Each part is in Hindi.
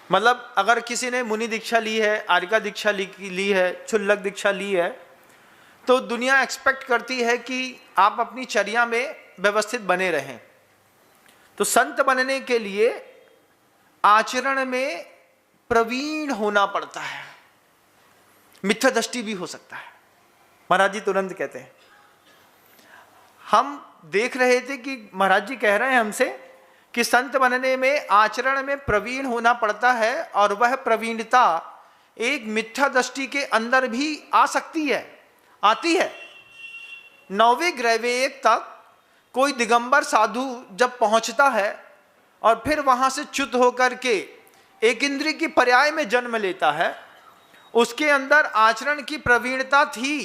मतलब अगर किसी ने मुनि दीक्षा ली है, आर्यिका दीक्षा ली है, क्षुल्लक दीक्षा ली है, तो दुनिया एक्सपेक्ट करती है कि आप अपनी चर्या में व्यवस्थित बने रहें। तो संत बनने के लिए आचरण में प्रवीण होना पड़ता है। मिथ्या दृष्टि भी हो सकता है। महाराज जी तुरंत कहते हैं, हम देख रहे थे कि महाराज जी कह रहे हैं हमसे कि संत बनने में आचरण में प्रवीण होना पड़ता है, और वह प्रवीणता एक मिथ्या दृष्टि के अंदर भी आ सकती है, आती है। 9वें ग्रहवेग तक कोई दिगंबर साधु जब पहुंचता है और फिर वहां से च्युत होकर के एक इंद्रिय की पर्याय में जन्म लेता है, उसके अंदर आचरण की प्रवीणता थी,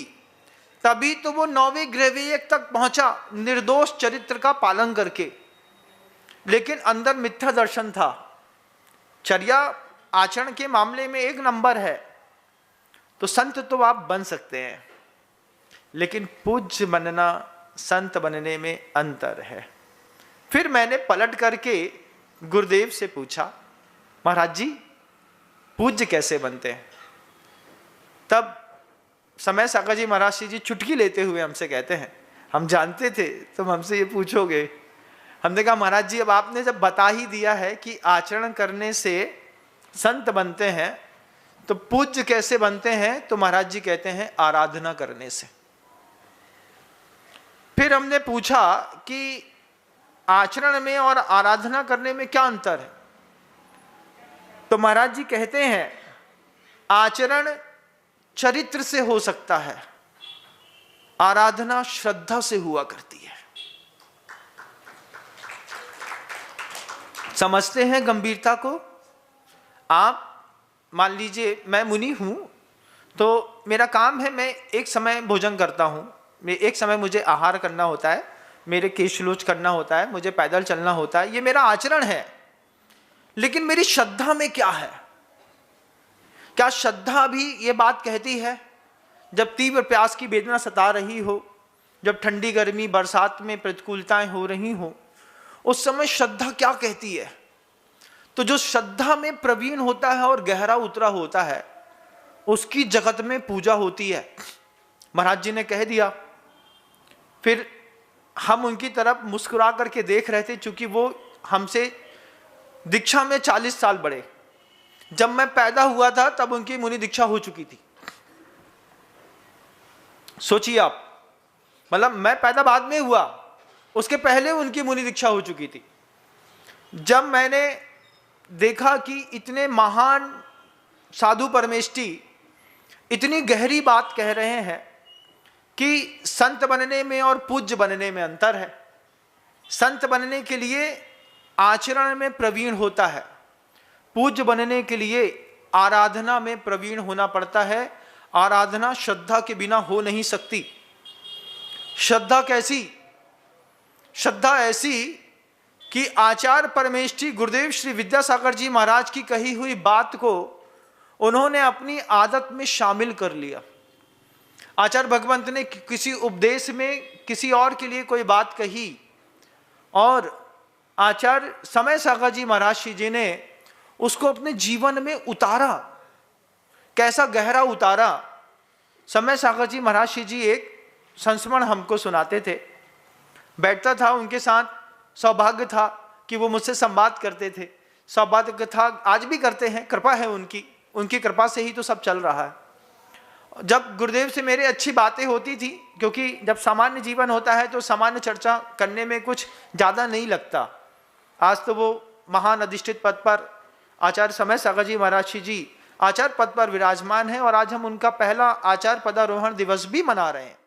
तभी तो वो 9वें ग्रहवेग तक पहुंचा निर्दोष चरित्र का पालन करके। लेकिन अंदर मिथ्या दर्शन था। चर्या आचरण के मामले में एक नंबर है, तो संत तो आप बन सकते हैं, लेकिन पूज्य बनना, संत बनने में अंतर है। फिर मैंने पलट करके गुरुदेव से पूछा, महाराज जी पूज्य कैसे बनते हैं? तब समय सागर जी महाराज जी चुटकी लेते हुए हमसे कहते हैं, हम जानते थे तुम हमसे ये पूछोगे। हमने कहा महाराज जी अब आपने जब बता ही दिया है कि आचरण करने से संत बनते हैं, तो पूज्य कैसे बनते हैं? तो महाराज जी कहते हैं आराधना करने से। फिर हमने पूछा कि आचरण में और आराधना करने में क्या अंतर है? तो महाराज जी कहते हैं आचरण चरित्र से हो सकता है, आराधना श्रद्धा से हुआ करती है। समझते हैं गंभीरता को? आप मान लीजिए मैं मुनि हूं, तो मेरा काम है, मैं एक समय भोजन करता हूं, मैं एक समय मुझे आहार करना होता है, मेरे केशलोच करना होता है, मुझे पैदल चलना होता है, ये मेरा आचरण है। लेकिन मेरी श्रद्धा में क्या है? क्या श्रद्धा भी ये बात कहती है, जब तीव्र प्यास की वेदना सता रही हो, जब ठंडी गर्मी बरसात में प्रतिकूलताएं हो रही हो, उस समय श्रद्धा क्या कहती है? तो जो श्रद्धा में प्रवीण होता है और गहरा उतरा होता है, उसकी जगत में पूजा होती है। महाराज जी ने कह दिया। फिर हम उनकी तरफ मुस्कुरा करके देख रहे थे, चूंकि वो हमसे दीक्षा में 40 साल बड़े। जब मैं पैदा हुआ था तब उनकी मुनि दीक्षा हो चुकी थी। सोचिए आप, मतलब मैं पैदा बाद में हुआ, उसके पहले उनकी मुनि दीक्षा हो चुकी थी। जब मैंने देखा कि इतने महान साधु परमेष्ठी इतनी गहरी बात कह रहे हैं कि संत बनने में और पूज्य बनने में अंतर है। संत बनने के लिए आचरण में प्रवीण होता है, पूज्य बनने के लिए आराधना में प्रवीण होना पड़ता है। आराधना श्रद्धा के बिना हो नहीं सकती। श्रद्धा कैसी? श्रद्धा ऐसी कि आचार्य परमेष्ठी गुरुदेव श्री विद्यासागर जी महाराज की कही हुई बात को उन्होंने अपनी आदत में शामिल कर लिया। आचार्य भगवंत ने किसी उपदेश में किसी और के लिए कोई बात कही, और आचार्य समय सागर जी महाराज जी ने उसको अपने जीवन में उतारा। कैसा गहरा उतारा? समय सागर जी महाराज जी एक संस्मरण हमको सुनाते थे। बैठता था उनके साथ, सौभाग्य था कि वो मुझसे संवाद करते थे। सौभाग्य था, आज भी करते हैं, कृपा है उनकी कृपा से ही तो सब चल रहा है। जब गुरुदेव से मेरे अच्छी बातें होती थी, क्योंकि जब सामान्य जीवन होता है तो सामान्य चर्चा करने में कुछ ज़्यादा नहीं लगता। आज तो वो महान अधिष्ठित पद पर आचार्य समय सागर जी महाराज जी आचार्य पद पर विराजमान है, और आज हम उनका पहला आचार्य पदारोहण दिवस भी मना रहे हैं।